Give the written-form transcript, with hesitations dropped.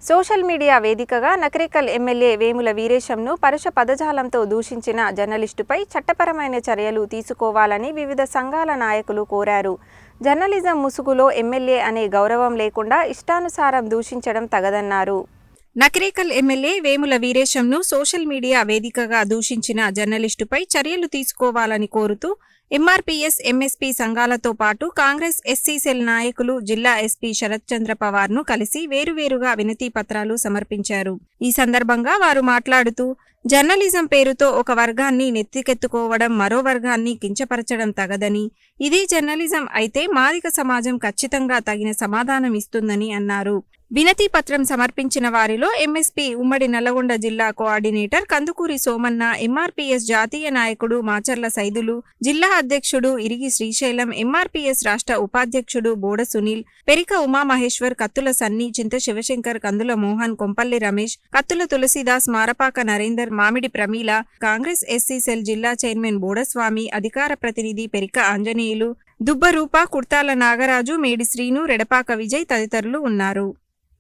Social media వేదికగా Nakrekal MLA Vemula వీరేశంను పరుష పదజాలంతో దూషించిన జర్నలిస్టుపై చట్టపరమైన చర్యలు తీసుకోవాలని వివిధ సంఘాల నాయకులు కోరారు. జర్నలిజం ముసుగులో ఎమ్మెల్యే అనే గౌరవం లేకుండా ఇష్టానుసారం దూషించడం తగదన్నారు. నకరేకల్ ఎమ్మెల్యే వేముల వీరేశంను సోషల్ మీడియా వేదికగా దూషించిన జర్నలిస్టుపై చర్యలు తీసుకోవాలని కోరుతూ ఎంఆర్పీఎస్, ఎంఎస్పీ సంఘాలతో పాటు కాంగ్రెస్ ఎస్సీ సెల్ నాయకులు జిల్లా ఎస్పీ శరత్ చంద్ర పవార్ను కలిసి వేరువేరుగా వినతి పత్రాలు సమర్పించారు. ఈ సందర్భంగా వారు మాట్లాడుతూ జర్నలిజం పేరుతో ఒక వర్గాన్ని నెత్తికెత్తుకోవడం, మరో వర్గాన్ని కించపరచడం తగదని, ఇదే జర్నలిజం అయితే మాదిగ సమాజం ఖచ్చితంగా తగిన సమాధానం ఇస్తుందని అన్నారు. వినతి పత్రం సమర్పించిన వారిలో ఎంఎస్పీ ఉమ్మడి నల్లగొండ జిల్లా కోఆర్డినేటర్ కందుకూరి సోమన్న, ఎంఆర్పీఎస్ జాతీయ నాయకుడు మాచర్ల సైదులు, జిల్లా అధ్యక్షుడు ఇరిగి శ్రీశైలం, ఎంఆర్పీఎస్ రాష్ట్ర ఉపాధ్యక్షుడు బోడ సునీల్, పెరిక ఉమామహేశ్వర్, కత్తుల సన్ని, చింత శివశంకర్, కందుల మోహన్, కొంపల్లి రమేష్, కత్తుల తులసిదాస్, మారపాక నరేందర్, మామిడి ప్రమీల, కాంగ్రెస్ ఎస్సీ సెల్ జిల్లా చైర్మన్ బోడస్వామి, అధికార ప్రతినిధి పెరిక ఆంజనేయులు, దుబ్బరూప, కుర్తాల నాగరాజు, మేడి శ్రీను, రెడపాక విజయ్ తదితరులు ఉన్నారు.